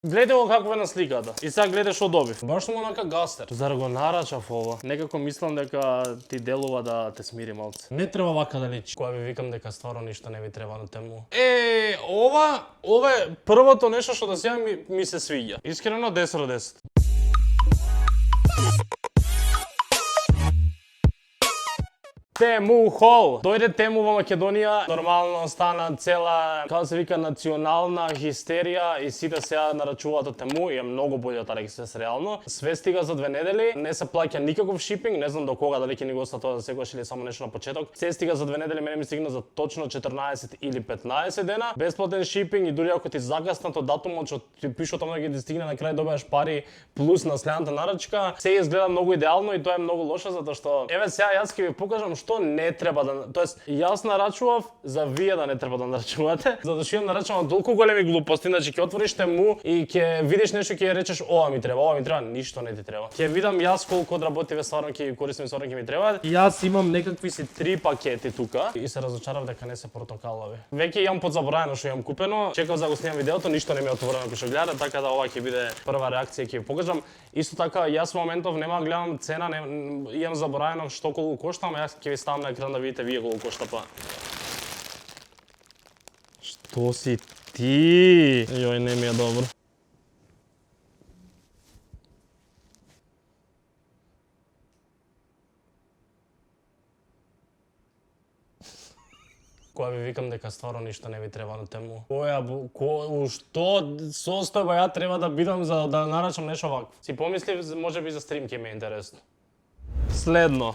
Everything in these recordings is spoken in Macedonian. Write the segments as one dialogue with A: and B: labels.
A: Гледај го како е на сликата. И сега гледај што добив. Баш му онака гастер. Зар го нарачав ова? Некако мислам дека ти делува да те смири малце. Не треба вака да личи. Кога ви викам дека стварно ништо не ви треба на тему. Ова е првото нешто што да сега ми се свиѓа. Искрено 10 од 10. Тему хол. Дојде Тему во Македонија, нормално стана цела, како се вика, национална хистерија и сите сега нарачуваат од Тему и е многу боле од AliExpress реално. Све стига за 2 недели, не се плаќа никаков шипинг, не знам до кога, дали ќе ни го оста тоа за секогаш или само нешто на почеток. Се стига за 2 недели, мене ми стигна за точно 14 или 15 дена, бесплатен шипинг и дури ако ти закаснат од датумот што ти пишува таму да ги ти стигне, на крај добиваш пари плюс на следната нарачка. Се изгледа многу идеално и тоа е многу лошо затоа што еве сега јас ќе ви покажам што не треба да, тоест јас нарачував за вие да не треба да нарачувате, затоа што јам нарачувам толку големи глупости, значи ќе отвориш Тему и ќе видиш нешто ќе речеш ова ми треба, ништо не ти треба. Ќе видам јас колку одработиве стварно ќе користам, стварно ќе ми треба. Јас имам некакви си 3 пакети тука и се разочарав дека не се портокалови. Веќе имам подзабораено што имам купено, чекав за да го снимам видеото, ништо не ми е отворено кој што гледа, така да ова ќе биде прва реакција ќе ви покажам. Исто така јас во моментов нема да гледам цена, имам забораено што колку кошта, ама јас ќе ви ставам на екран да видите вие колку кошта па. Што си ти? Јој, не ми е добро. Кога ви викам дека стварно ништо не ви треба на Тему. Што состојба ја треба да бидам за да нарачам нешто вакво. Си помислив можеби за стрим ќе ми е интересно. Следно.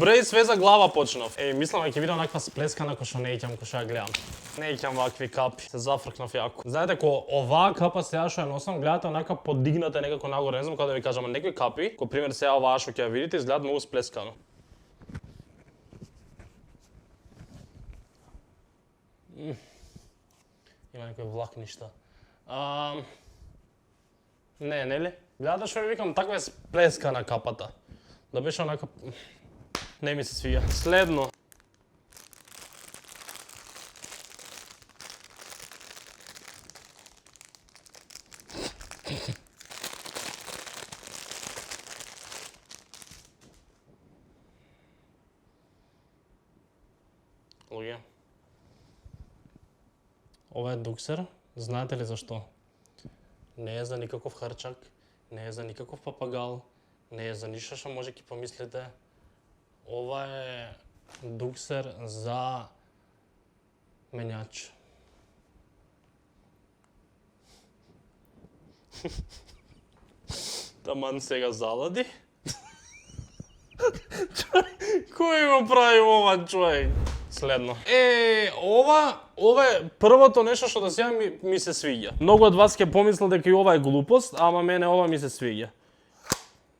A: Бреј све за глава почнав. Мислам дека ќе видам некаква сплескана кој што не ќам, кој што ја гледам. Не ќам вакви капи. Се зафркнав јако. Знаете ко оваа капа сега што ја носам, гледате онака подигната некако нагоре, не знам како да ви кажам, некои капи, кој пример сега оваа што ќе ја видите изгледаат многу сплескано. Има некои влакништа. Не, нели? Гледате што ви викам, таква е сплескана капата. Да беше онака... Не ми се свија. Следно. Луѓе. Ова е дуксер. Знаете ли зашто? Не е за никаков харчак, не е за никаков папагал, не е за ништо што може ќе помислите. Ова е дуксер за менјач. Таман сега залади. Кој го прави ова, човек? Следно. Ова е првото нешто што до сега ми се свиѓа. Многу од вас ќе помислат дека и ова е глупост, ама мене ова ми се свиѓа.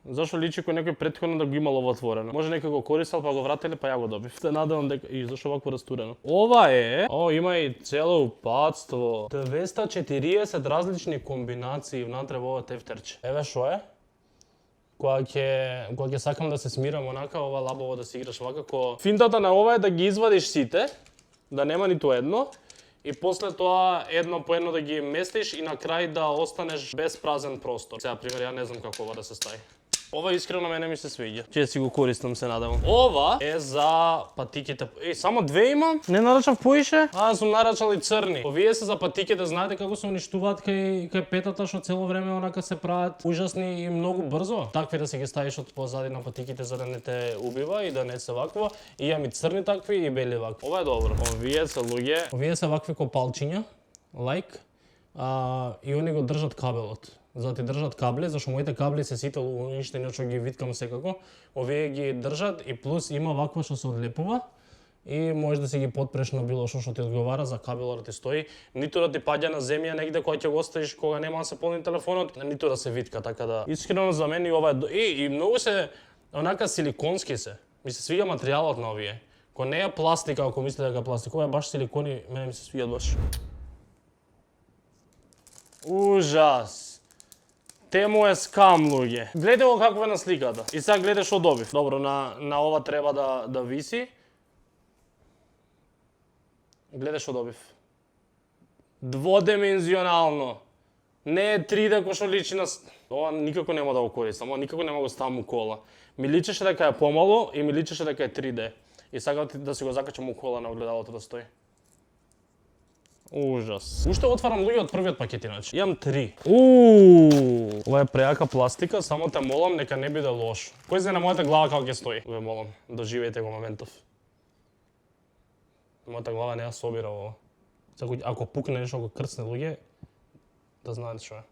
A: Зашто личи кој некој претходно да го имал ова отворено. Може некој го користел па го вратиле па ја го добив. Се надевам дека и зашто вакво растурено. Ова е, има и цело упатство. 240 различни комбинации внатре во ова тефтерче. Еве што е? Кога ќе сакам да се смирам онака, ова лабово да си играш вака, финтата на ова е да ги извадиш сите, да нема ниту едно, и после тоа едно по едно да ги местиш и на крај да останеш без празен простор. Сега, пример, ја не знам како ова да се стави. Ова искрено мене ми се свиѓа. Ќе си го користам, се надевам. Ова е за патиките. Само 2 имам? Не нарачав поише? Сум нарачал и црни. Овие се за патиките, знаете како се уништуваат кај петата што цело време онака се прават ужасни и многу брзо. Такви да се ги ставиш од позади на патиките за да не те убива и да не се ваква. И имам и црни такви и бели вакви. Ова е добро. Овие се луѓе. Овие се вакви копалчиња. Лайк. И они го држат кабелот. За да ти држат кабли, зашто моите кабли се сите уништени, што ги виткам секако. Овие ги држат и плюс има ваква што се одлепува и може да си ги потпреш на било што ти одговара за кабелот да ти стои, ниту да ти паѓа на земја негде кога ќе го оставиш кога нема да се полни телефонот, ниту да се витка, така да. Искрено за мене ова е и многу се онака силиконски се. Ми се свиѓа материјалот на овие. Кој не е пластика, ако мислите дека е пластик, ова е баш силикони, мене ми се свиѓаат баш. Ужас. Тему е скам, луѓе. Гледај го како е на сликата. И сега гледај што добив. Добро, на ова треба да виси. Гледај што добив. Дводимензионално. Не е 3D кој што личи на... Ова никако нема да го користам, ова никако нема го ставам у кола. Ми личеше дека е помало и ми личеше дека е 3D. И сакам да си го закачам у кола на огледалото да стои. Ужас. Уште отварам луѓе од првиот пакет иначе. Имам 3. Ова е преака пластика, само те молам нека не биде лошо. Кој знае на мојата глава како ќе стои? Ве молам, доживеете го моментов. Мојата глава не ја собира ова. Ако пукне нешто, ако крцне луѓе, да знаете што е.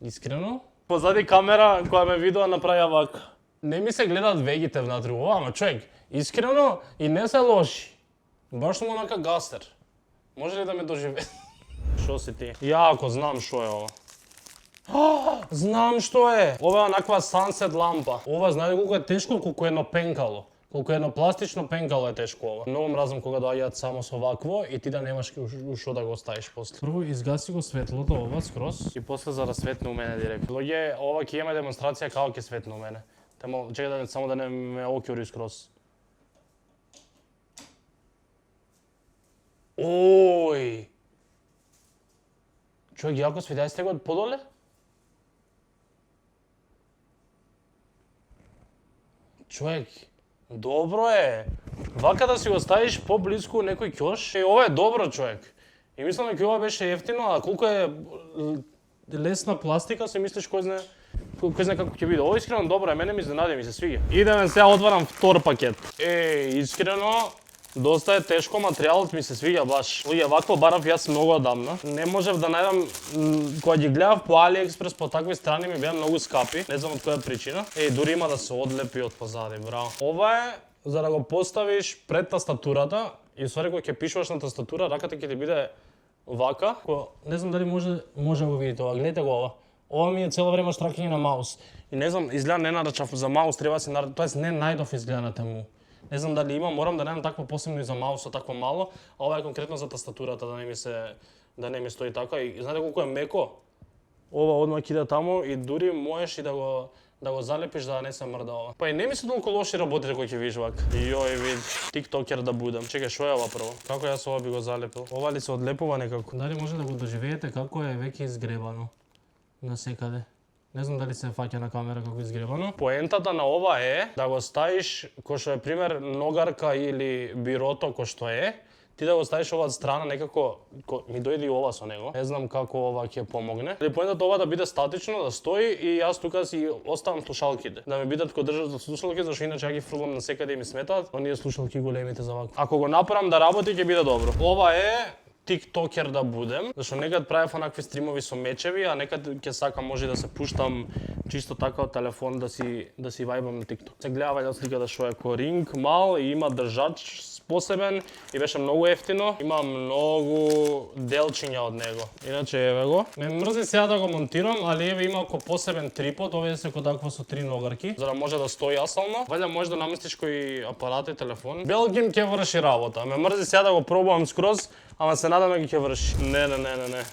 A: Искрено? Позади камера која ме видува направија вака. Не ми се гледаат вегите внатре ова, ама човек, искрено и не се лоши. Баш сум онака гастер. Може ли да ме доживе? Шо си ти? Јако знам што е ова. Знам што е! Ова е онаква сансет лампа. Ова знаете колку е тешко, колку е едно пенкало. Колку едно пластично пенкало е тешко ова. Многу мразам кога доаѓаат само со вакво и ти да немаш што да го ставиш после. Прво изгаси го светлото ова скроз и после за да светне у мене директ. Луѓе, ова ќе имаме демонстрација како ќе светне у мене. Чекај да само да не ме окјури скроз. Ој! Човек, јако свети, ај сте го подоле? Човек, добро е. Вака да си го ставиш поблиску некој ќош. Ова е добро, човек. И мислам дека ова беше ефтино, а колку е лесна пластика, се мислиш кој знае како ќе биде. Ова искрено добро е, мене ми изненади, ми се свиѓа. Идеме сега отварам втор пакет. Искрено, доста е тешко, материјалот ми се свиѓа баш. Луѓе, вакво барав јас многу одамна. Не можев да најдам, кога ги гледав по AliExpress, по такви страни ми беа многу скапи. Не знам од која причина. Дури има да се одлепи од позади, браво. Ова е за да го поставиш пред тастатурата и ствари кога ќе пишуваш на тастатура, раката ќе ти биде вака. Не знам дали може да го видите ова, гледате го ова. Ова ми е цело време штракање на маус. И не знам, изгледа не нарачав за маус, треба се тоест не најдов изгледа на тему. Не знам дали има, морам да најдам такво посебно и за маусот, такво мало, а ова е конкретно за тастатурата, да не ми стои така. И знаете колку е меко? Ова одма кида таму и дури можеш и да го залепиш да не се мрда ова. Па и не ми се толку лоши работите кои ќе видиш вака. Јој вид, тиктокер да будам. Чекај, што е ова прво? Како јас ова би го залепил? Ова ли се одлепува некако? Дали може да го доживеете како е веќе изгребано насекаде? Не знам дали се фаќа на камера како изгребано. Поентата на ова е да го ставиш кој што е пример ногарка или бирото кој што е, ти да го ставиш ова од страна некако, ми дојде и ова со него. Не знам како ова ќе помогне. Или поентата ова да биде статично, да стои и јас тука си оставам слушалките. Да ми бидат кој држат слушалки, зашто иначе ја ги фрлам насекаде и ми сметаат. Оние слушалки големите за вака. Ако го направам да работи ќе биде добро. Ова е тиктокер да будем, зашто некад правев онакви стримови со мечеви, а некад ќе сакам може да се пуштам чисто така од телефон да си вајбам на тикток. Се гледа вајда сликата што е коринг мал и има држач посебен и беше многу ефтино. Има многу делчиња од него. Иначе еве го. Ме мрзи сега да го монтирам, али еве има ко посебен трипод, овие се ко такво со 3 ногарки, за да може да стои асално. Вајда може да наместиш кој апарат и телефон. Белгим ќе врши работа. Ме мрзи сега да го пробувам скроз, ама се надам дека ќе врши. Не.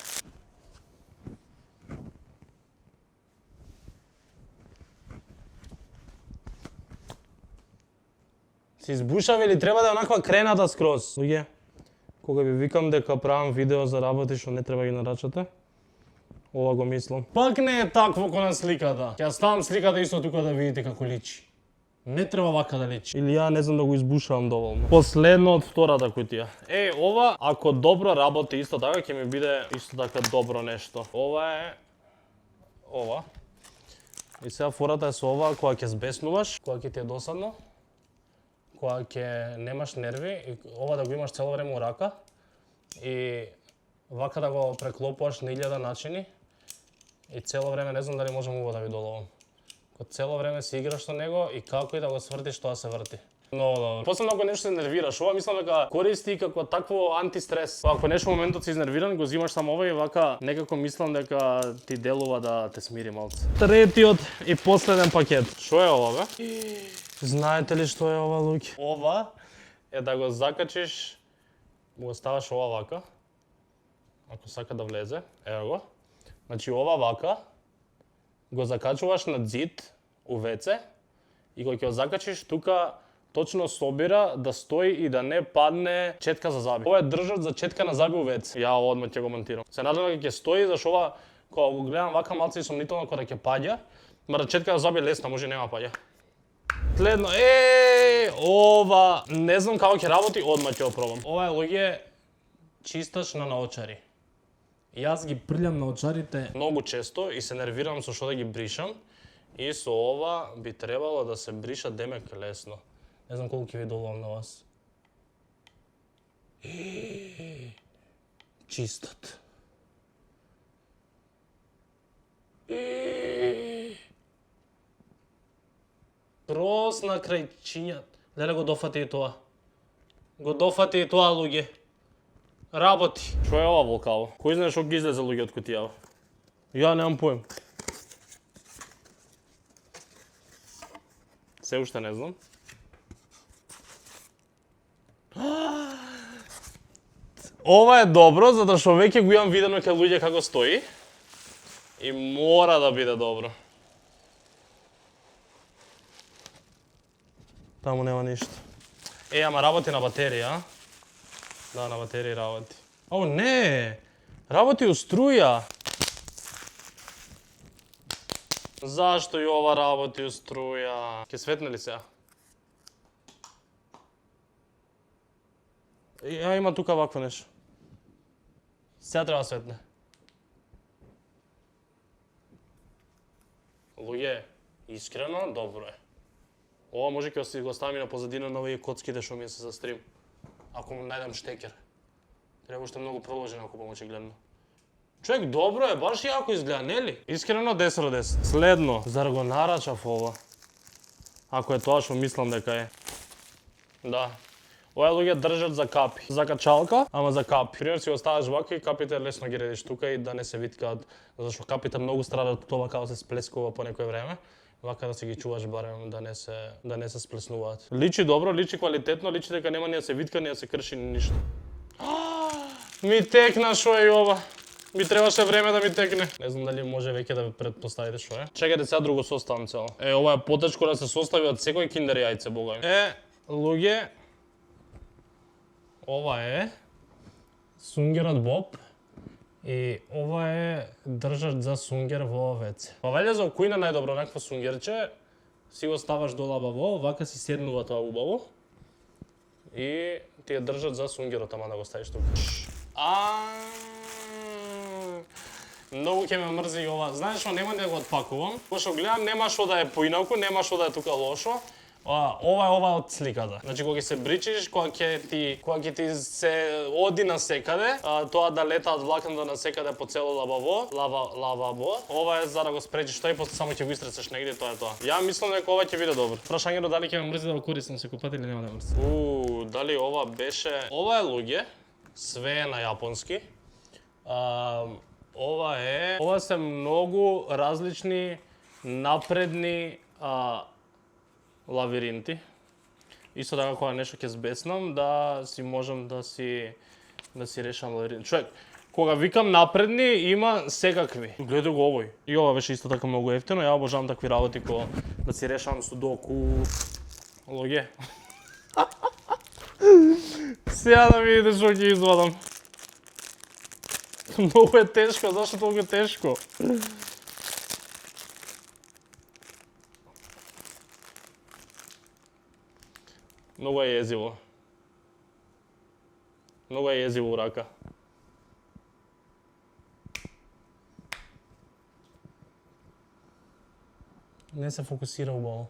A: Се избушава или треба да е онаква крената скроз? Луѓе, кога ви викам дека правам видео за работи што не треба ги нарачате, ова го мислам. Пак не е такво како на сликата. Ќе ставам сликата исто тука да видите како личи. Не треба вака да личи. Или ја не знам да го избушавам доволно. Последно од втората кутија. Ова, ако добро работи исто така, ќе ми биде исто така добро нешто. Ова е ова. И сега фората е со ова, кога ќе збеснуваш, кога ќе ти е досадно, кога ќе немаш нерви, и ова да го имаш цело време у рака и вака да го преклопуваш на 1000 начини и цело време не знам дали можам ова да ви доловам. Цело време си играш со него и како и да го свртиш, тоа се врти. Много добро. После ако нешто се нервираш, ова мислам дека користи како такво антистрес. Ако нешто моментот си изнервиран, го взимаш само ова и вака некако мислам дека ти делува да те смири малце. Третиот и последен пакет. Што е ова бе? Знаете ли што е ова, луѓе? Ова е да го закачиш, го ставаш ова вака, ако сака да влезе, ево го. Значи ова вака, го закачуваш на зид у WC и кога ќе го закачиш тука точно собира да стои и да не падне четка за заби. Ова е држач за четка на заби у WC. Ја одма ќе го монтирам. Се надевам дека ќе стои, зашто ова кога го гледам вака малце и сомнително кога ќе паѓа, мара четка за заби е лесна, може нема паѓа. Следно, ова не знам како ќе работи, одма ќе го пробам. Ова е луѓе чистач на наочари. Јас ги прилјам наочарите многу често и се нервирам со што да ги бришам. И со ова би требало да се бриша демек лесно. Не знам колку ќе ви долувам на вас. Чистат. Просна крајчиња. Леле го дофати и тоа. Го дофати и тоа, луѓе. Работи. Што е ова волкаво? Кој знае што ги излезе луѓе од кутијава? Ја немам поим. Се уште не знам. Ова е добро, затоа што веќе го имам видено кај луѓе како стои. И мора да биде добро. Таму нема ништо. Ама работи на батерија, а? Да, на батерија работи. О, не! Работи у струја! Зашто и ова работи у струја? Ке светне ли сега? Има тука вакво нешто. Сега треба светне. Луѓе, искрено, добро е. Ова може ќе си го ставим на позадина на овие коцките што ми се за стрим. Ако му најдам штекер. Треба уште многу проложено ако помочи гледно. Човек, добро е, баш јако изгледа, нели? Искрено 10 од 10. Следно, зар го нарачав ова? Ако е тоа што мислам дека е. Да. Ова е луѓе држат за капи. За качалка, ама за капи. Пример си го ставаш вака и капите лесно ги редиш тука и да не се виткаат, зашто капите многу страдаат од тоа као се сплескува по некој време. Вака да си ги чуваш барем да не се сплеснуваат. Личи добро, личи квалитетно, личи дека нема ни да се витка, ни да се крши ни ништо. Ми текна шо е ова. Ми требаше време да ми текне. Не знам дали може веќе да претпоставите што е. Чекајте сега друго составам цело. Ова е потечко да се состави од секој киндер јајце, бога ми. Луѓе, ова е сунгерот Боб. И ова е држач за сунгер во WC. Па вајде за кујна најдобро некакво сунгерче, си го ставаш долабаво, вака си седнува тоа убаво. И ти е држач за сунгерот, ама да го ставиш тука. Многу ќе ме мрзи ова. Знаеш што, нема да го отпакувам. Пошто гледам, нема што да е поинаку, нема што да е тука лошо. Ова е ова од сликата. Значи кога ќе се бричиш, кога ќе ти се оди на секаде, тоа да летаат влакната на секаде по цело лавабо. Ова е за да го спречиш тоа и после само ќе го истресеш негде, тоа е тоа. Ја мислам дека ова ќе биде добро. Прашањето дали ќе ме мрзи да го користам секој пат или нема да мрзи. Дали ова беше... Ова е луѓе, све е на јапонски. Ова се многу различни напредни лавиринти. Исто така кога нешто ќе збеснам, да си можам да си решам лавиринти. Човек, кога викам напредни, има секакви. Гледај го овој. И ова беше исто така многу ефтино. Ја обожавам такви работи кога да си решавам судоку. Луѓе. Сега да видите што ќе извадам. Многу е тешко, зашто толку е тешко? Многу е језиво. Многу е језиво у рака. Не се фокусира убаво.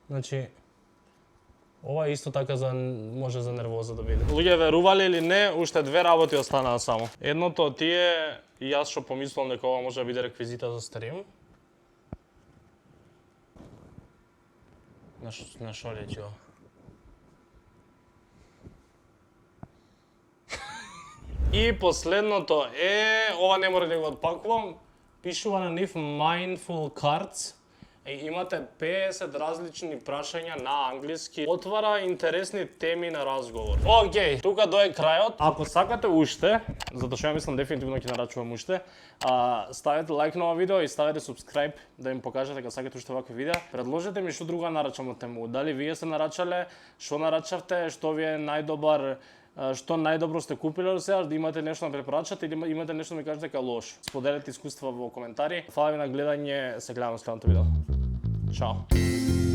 A: Значи, ова е исто така може за нервоза да биде. Луѓе, верували или не, уште две работи останаа само. Едното од тие, јас што помислам дека ова може да биде реквизита за стрим. На шо лечи ова? И последното е, ова не мора да го отпакувам, пишува на нив Mindful Cards. Имате 50 различни прашања на англиски. Отвара интересни теми на разговор. Океј, тука дое крајот. Ако сакате уште, затоа што ја мислам дефинитивно ќе нарачувам уште, ставете лайк на ова видео и ставете subscribe да им покажете дека сакате уште вакви видеа. Предложете ми што друго нарачам од тему. Дали вие сте нарачале, што нарачавте, што ви е најдобар, што најдобро сте купиле до сега, да имате нешто да препорачате или имате нешто да ми кажете дека е лошо. Споделете искуства во коментари. Фала ви на гледање, се гледаме во следното видео. Чао.